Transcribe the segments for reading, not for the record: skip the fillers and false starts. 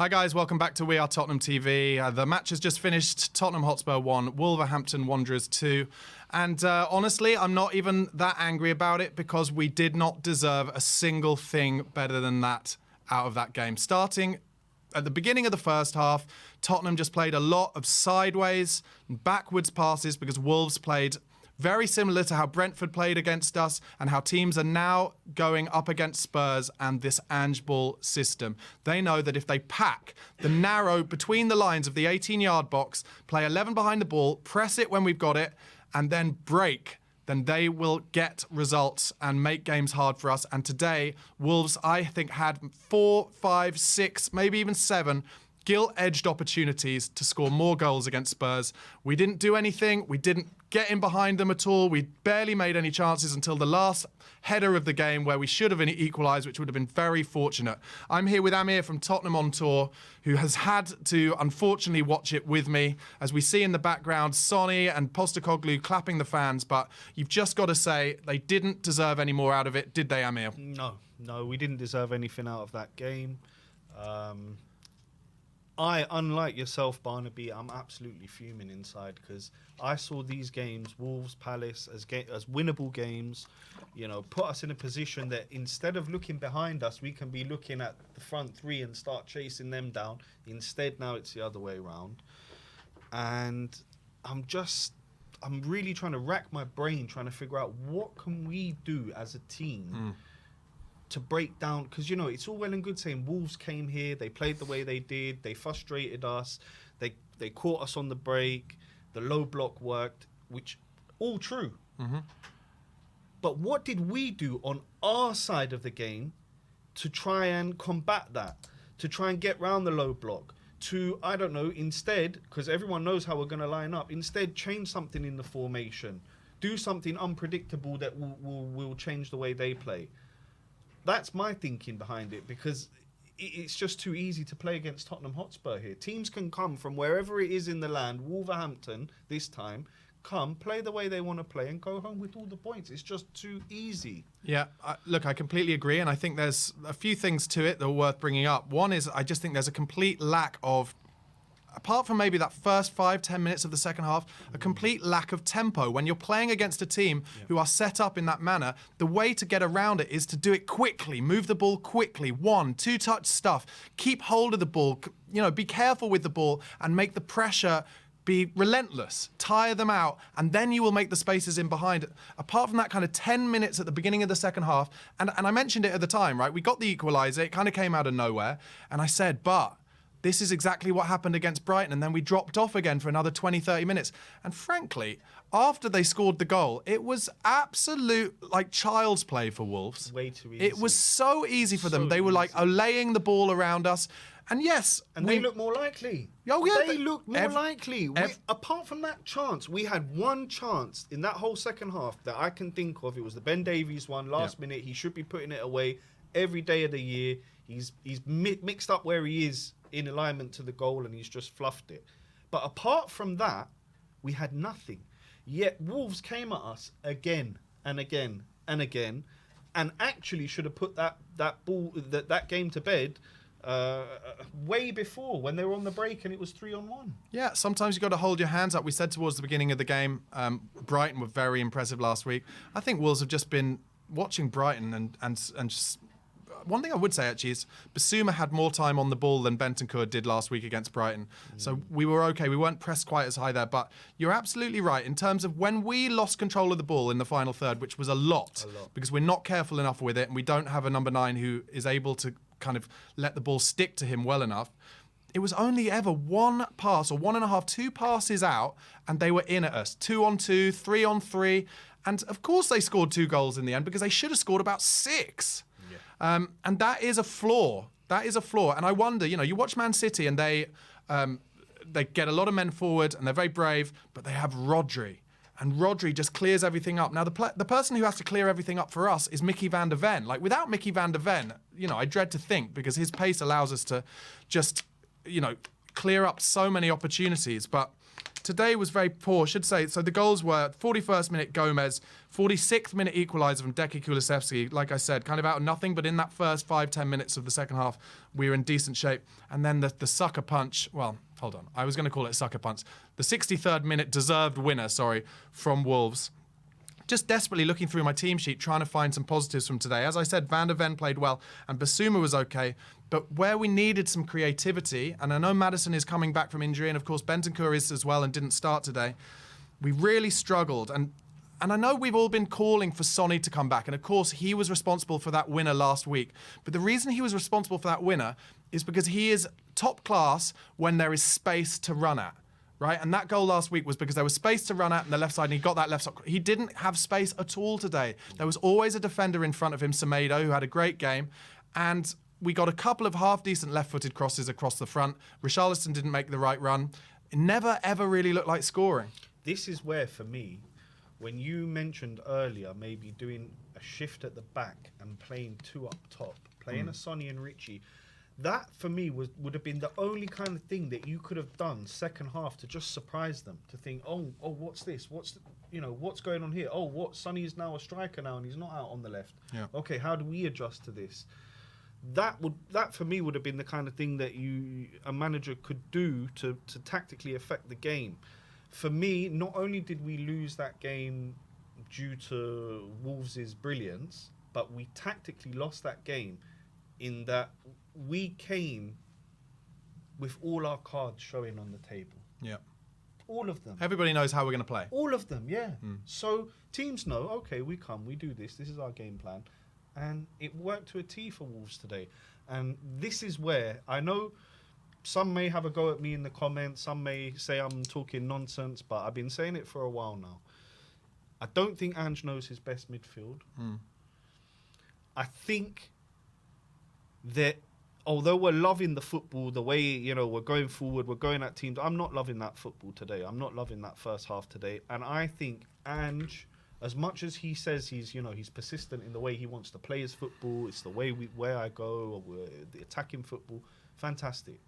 Hi guys, welcome back to We Are Tottenham TV. The match has just finished. Tottenham Hotspur 1, Wolverhampton Wanderers 2. And honestly, I'm not even that angry about it because we did not deserve a single thing better than that out of that game. Starting at the beginning of the first half, Tottenham just played a lot of sideways and backwards passes because Wolves played very similar to how Brentford played against us and how teams are now going up against Spurs and this Ange Ball system. They know that if they pack the narrow between the lines of the 18-yard box, play 11 behind the ball, press it when we've got it, and then break, then they will get results and make games hard for us. And today, Wolves, I think, had 4, 5, 6, maybe even 7 gilt-edged opportunities to score more goals against Spurs. We didn't do anything. We didn't get in behind them at all. We barely made any chances until the last header of the game where we should have equalised, which would have been very fortunate. I'm here with Amir from Tottenham on Tour, who has had to, unfortunately, watch it with me. As we see in the background, Sonny and Postecoglou clapping the fans, but you've just got to say they didn't deserve any more out of it, did they, Amir? No, we didn't deserve anything out of that game. Unlike yourself, Barnaby, I'm absolutely fuming inside because I saw these games, Wolves, Palace, as winnable games. You know, put us in a position that instead of looking behind us, we can be looking at the front three and start chasing them down. Instead, now it's the other way around. And I'm really trying to rack my brain, trying to figure out what can we do as a team to break down, because, you know, it's all well and good saying Wolves came here, they played the way they did, they frustrated us, they caught us on the break, the low block worked, which all true. But what did we do on our side of the game to try and combat that, to try and get round the low block, to, I don't know, instead, because everyone knows how we're going to line up, instead change something in the formation, do something unpredictable that will change the way they play. That's my thinking behind it, because it's just too easy to play against Tottenham Hotspur here. Teams can come from wherever it is in the land, Wolverhampton this time, come, play the way they want to play and go home with all the points. It's just too easy. Yeah, look, I completely agree, and I think there's a few things to it that are worth bringing up. One is I just think there's a complete lack of, apart from maybe that first 5-10 minutes of the second half, a complete lack of tempo. When you're playing against a team who are set up in that manner, the way to get around it is to do it quickly, move the ball quickly, 1, 2-touch stuff, keep hold of the ball, you know, be careful with the ball and make the pressure be relentless, tire them out, and then you will make the spaces in behind. Apart from that kind of 10 minutes at the beginning of the second half, and I mentioned it at the time, right? We got the equaliser, it kind of came out of nowhere, and I said, but this is exactly what happened against Brighton, and then we dropped off again for another 20, 30 minutes. And frankly, after they scored the goal, it was absolute, like, child's play for Wolves. Way too easy. It was so easy for them. They were, like, laying the ball around us. And yes... And they look more likely. Oh, yeah. They look more likely. Apart from that chance, we had one chance in that whole second half that I can think of. It was the Ben Davies one, last minute. He should be putting it away every day of the year. He's mixed up where he is in alignment to the goal, and he's just fluffed it. But apart from that, we had nothing. Yet Wolves came at us again and again and again, and actually should have put that game to bed way before, when they were on the break and it was 3-on-1. Yeah, sometimes you've got to hold your hands up. We said towards the beginning of the game, Brighton were very impressive last week. I think Wolves have just been watching Brighton and just... One thing I would say, actually, is Basuma had more time on the ball than Bentancur did last week against Brighton. So we were okay. We weren't pressed quite as high there. But you're absolutely right in terms of when we lost control of the ball in the final third, which was a lot. Because we're not careful enough with it, and we don't have a number 9 who is able to kind of let the ball stick to him well enough. It was only ever one pass or 1.5, 2 passes out, and they were in at us. 2-on-2, 3-on-3. And, of course, they scored 2 goals in the end because they should have scored about 6. And that is a flaw. That is a flaw. And I wonder, you know, you watch Man City and they get a lot of men forward and they're very brave, but they have Rodri. And Rodri just clears everything up. Now, the person who has to clear everything up for us is Mickey van der Ven. Like, without Mickey van der Ven, you know, I dread to think, because his pace allows us to just, you know, clear up so many opportunities. But today was very poor, should say. So the goals were 41st minute Gomez, 46th minute equaliser from Deki Kulusevski. Like I said, kind of out of nothing, but in that first 5-10 minutes of the second half, we were in decent shape. And then the sucker punch, well, hold on, I was going to call it sucker punch. The 63rd minute deserved winner, from Wolves. Just desperately looking through my team sheet, trying to find some positives from today. As I said, Van der Ven played well and Basuma was okay. But where we needed some creativity, and I know Maddison is coming back from injury, and of course Bentancur is as well and didn't start today, we really struggled. And I know we've all been calling for Sonny to come back, and of course he was responsible for that winner last week. But the reason he was responsible for that winner is because he is top class when there is space to run at. Right, and that goal last week was because there was space to run at on the left side, and he got that left side. He didn't have space at all today. There was always a defender in front of him, Semedo, who had a great game, and we got a couple of half-decent left-footed crosses across the front. Richarlison didn't make the right run. It never, ever really looked like scoring. This is where, for me, when you mentioned earlier maybe doing a shift at the back and playing two up top, playing a Sonny and Richie, that for me would have been the only kind of thing that you could have done second half to just surprise them, to think, oh, what's this? What's going on here? Oh, Sonny is now a striker now and he's not out on the left. Yeah. Okay, how do we adjust to this? That for me would have been the kind of thing that a manager could do to tactically affect the game. For me, not only did we lose that game due to Wolves' brilliance, but we tactically lost that game in that we came with all our cards showing on the table. Yeah. All of them. Everybody knows how we're going to play. All of them, yeah. So teams know, okay, we do this. This is our game plan. And it worked to a T for Wolves today. And this is where, I know some may have a go at me in the comments. Some may say I'm talking nonsense, but I've been saying it for a while now. I don't think Ange knows his best midfield. I think that although we're loving the football, the way, we're going forward, we're going at teams, I'm not loving that football today. I'm not loving that first half today. And I think Ange, as much as he says he's persistent in the way he wants to play his football, it's the way where I go, or the attacking football, fantastic.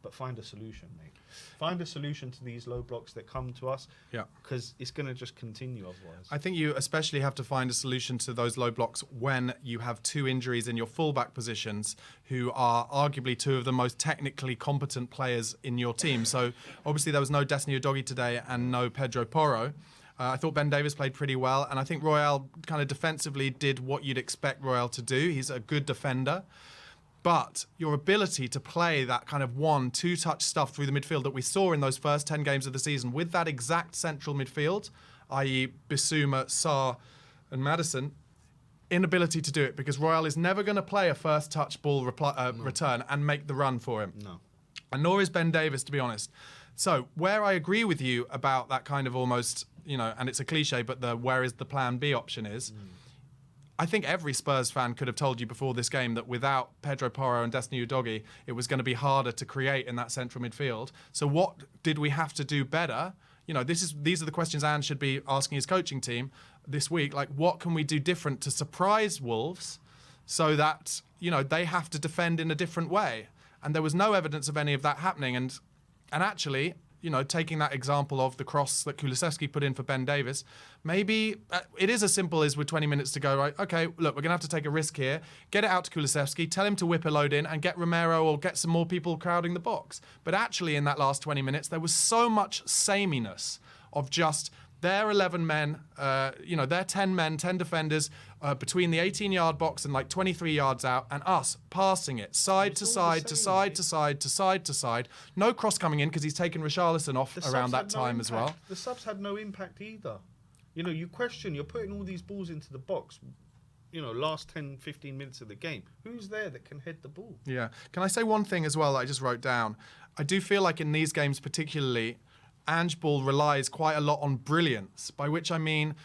But find a solution, mate. Find a solution to these low blocks that come to us. Yeah. Because it's going to just continue otherwise. I think you especially have to find a solution to those low blocks when you have two injuries in your fullback positions who are arguably two of the most technically competent players in your team. So obviously there was no Destiny Udogie today and no Pedro Porro. I thought Ben Davies played pretty well, and I think Royale kind of defensively did what you'd expect Royale to do. He's a good defender. But your ability to play that kind of 1-2 touch stuff through the midfield that we saw in those first 10 games of the season with that exact central midfield, i.e. Bissouma, Sarr and Maddison, inability to do it because Royale is never going to play a first touch ball return and make the run for him. No. And nor is Ben Davies, to be honest. So where I agree with you about that kind of almost, and it's a cliche, but the where is the plan B option is, I think every Spurs fan could have told you before this game that without Pedro Porro and Destiny Udogie, it was going to be harder to create in that central midfield. So what did we have to do better? These are the questions Ange should be asking his coaching team this week. Like, what can we do different to surprise Wolves so that, they have to defend in a different way? And there was no evidence of any of that happening. And actually, taking that example of the cross that Kulusevski put in for Ben Davies, maybe it is as simple as with 20 minutes to go, right, okay, look, we're going to have to take a risk here. Get it out to Kulusevski, tell him to whip a load in and get Romero or get some more people crowding the box. But actually in that last 20 minutes, there was so much sameness of just their 11 men, their 10 men, 10 defenders between the 18-yard box and like 23 yards out, and us passing it side to side to side to side to side to side. No cross coming in because he's taken Richarlison off around that time as well. The subs had no impact either. You question, you're putting all these balls into the box, last 10, 15 minutes of the game. Who's there that can head the ball? Yeah. Can I say one thing as well that I just wrote down? I do feel like in these games particularly, Ange Ball relies quite a lot on brilliance, by which I mean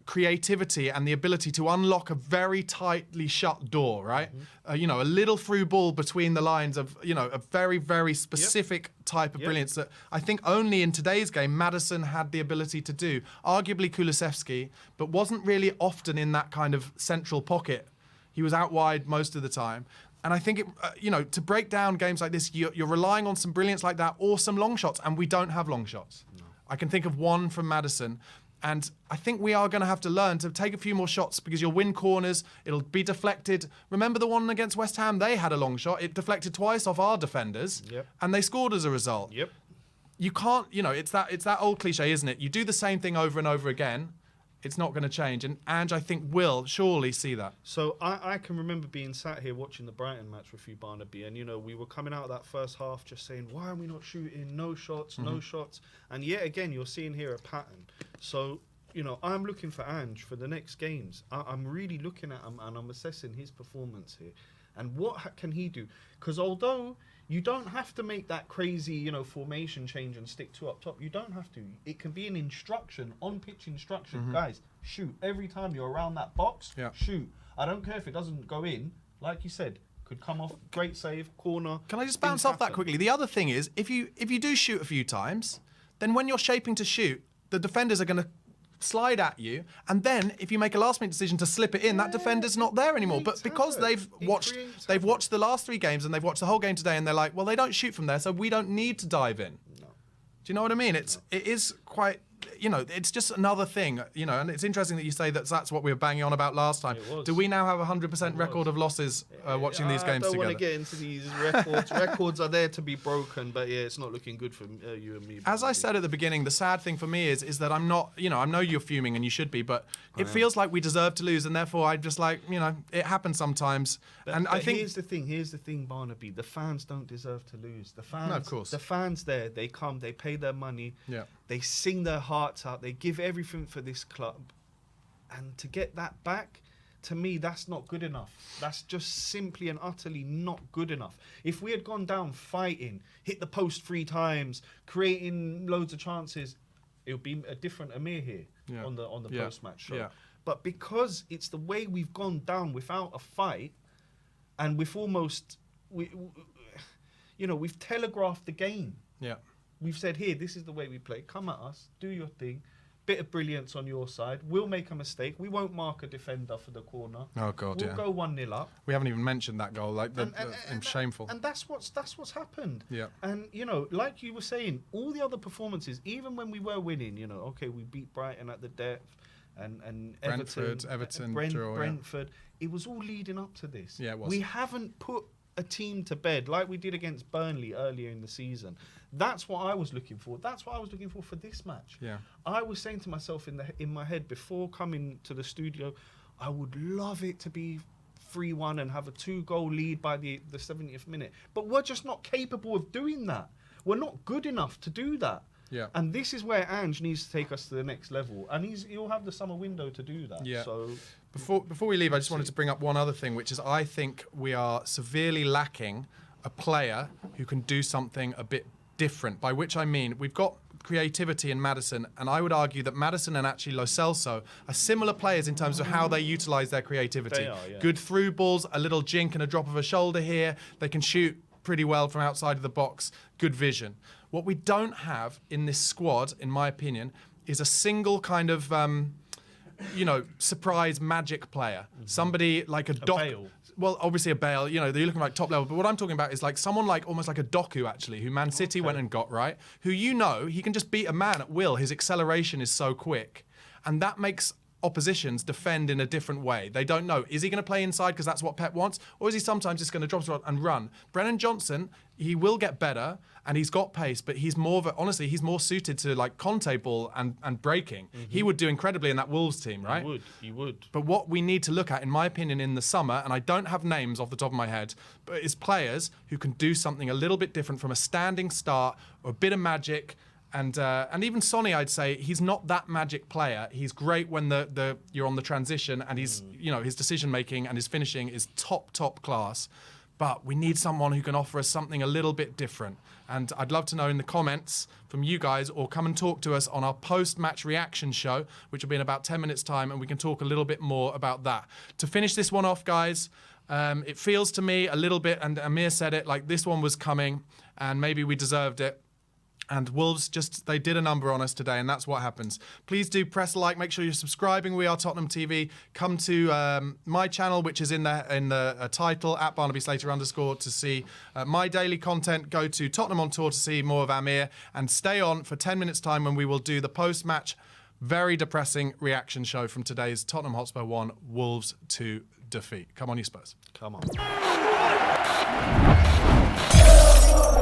creativity and the ability to unlock a very tightly shut door, right? A little through ball between the lines of, a very, very specific type of brilliance that I think only in today's game Maddison had the ability to do. Arguably Kulusevski, but wasn't really often in that kind of central pocket. He was out wide most of the time. And I think, to break down games like this, you're relying on some brilliance like that or some long shots, and we don't have long shots. No. I can think of one from Maddison, and I think we are going to have to learn to take a few more shots because you'll win corners, it'll be deflected. Remember the one against West Ham? They had a long shot. It deflected twice off our defenders, and they scored as a result. Yep. You can't, it's that old cliche, isn't it? You do the same thing over and over again, it's not going to change. And Ange, I think, will surely see that. So I can remember being sat here watching the Brighton match with you, Barnaby, and, we were coming out of that first half just saying, why are we not shooting? No shots, no shots. And yet again, you're seeing here a pattern. So, I'm looking for Ange for the next games. I'm really looking at him and I'm assessing his performance here. And what can he do? Because although you don't have to make that crazy, formation change and stick two up top. You don't have to. It can be an instruction, on-pitch instruction. Guys, shoot. Every time you're around that box, shoot. I don't care if it doesn't go in. Like you said, could come off, great save, corner. Can I just bounce off that quickly? The other thing is, if you do shoot a few times, then when you're shaping to shoot, the defenders are going to slide at you, and then if you make a last-minute decision to slip it in, that defender's not there anymore. But because they've watched the last 3 games and they've watched the whole game today, and they're like, well, they don't shoot from there, so we don't need to dive in. No. Do you know what I mean? It is quite. It's just another thing, and it's interesting that you say that's what we were banging on about last time. Do we now have a 100% record of losses watching these games together? I don't want to get into these records. Records are there to be broken, but it's not looking good for you and me. As I said at the beginning, the sad thing for me is that I'm not, I know you're fuming and you should be, but it feels like we deserve to lose, and therefore I just it happens sometimes. But I think here's the thing, Barnaby. The fans don't deserve to lose. The fans, no, of course. The fans there, they come, they pay their money. Yeah. They sing their hearts out. They give everything for this club. And to get that back, to me, that's not good enough. That's just simply and utterly not good enough. If we had gone down fighting, hit the post 3 times, creating loads of chances, it would be a different Amir here on the post-match show. Yeah. But because it's the way we've gone down without a fight, and we've almost, we've telegraphed the game. Yeah. We've said, here, this is the way we play. Come at us, do your thing. Bit of brilliance on your side. We'll make a mistake. We won't mark a defender for the corner. Oh, God, We'll go 1-0 up. We haven't even mentioned that goal. Shameful. And that's what's happened. Yeah. And, like you were saying, all the other performances, even when we were winning, okay, we beat Brighton at the depth and Everton, Brentford. It was all leading up to this. Yeah, it was. We haven't put a team to bed like we did against Burnley earlier in the season. That's what I was looking for. That's what I was looking for this match. Yeah. I was saying to myself in my head before coming to the studio, I would love it to be 3-1 and have a 2-goal lead by the 70th minute. But we're just not capable of doing that. We're not good enough to do that. Yeah. And this is where Ange needs to take us to the next level. And he'll have the summer window to do that. Yeah. So Before we leave, I just wanted to bring up one other thing, which is I think we are severely lacking a player who can do something a bit different, by which I mean we've got creativity in Maddison, and I would argue that Maddison and actually Lo Celso are similar players in terms of how they utilise their creativity. They are, yeah. Good through balls, a little jink and a drop of a shoulder here. They can shoot pretty well from outside of the box. Good vision. What we don't have in this squad, in my opinion, is a single kind of surprise magic player. Somebody like a Bale. Well, obviously a Bale, they're looking like top level. But what I'm talking about is like someone like almost like a Doku, actually, who Man City went and got, right? Who he can just beat a man at will. His acceleration is so quick. And that makes oppositions defend in a different way. They don't know. Is he going to play inside because that's what Pep wants? Or is he sometimes just going to drop and run? Brennan Johnson, he will get better and he's got pace, but he's more he's more suited to like Conte ball and breaking. He would do incredibly in that Wolves team, right? He would. But what we need to look at, in my opinion, in the summer, and I don't have names off the top of my head, but is players who can do something a little bit different from a standing start or a bit of magic. And even Sonny, I'd say, he's not that magic player. He's great when you're on the transition, and he's his decision making and his finishing is top class. But we need someone who can offer us something a little bit different. And I'd love to know in the comments from you guys, or come and talk to us on our post-match reaction show, which will be in about 10 minutes' time, and we can talk a little bit more about that. To finish this one off, guys, it feels to me a little bit, and Amir said it, like this one was coming, and maybe we deserved it. And Wolves they did a number on us today, and that's what happens. Please do press like, make sure you're subscribing. We are Tottenham TV. Come to my channel, which is in the title, at @BarnabySlater_ to see my daily content. Go to Tottenham on Tour to see more of Amir, and stay on for 10 minutes time when we will do the post-match, very depressing reaction show from today's Tottenham Hotspur 1, Wolves 2 defeat. Come on, you Spurs. Come on.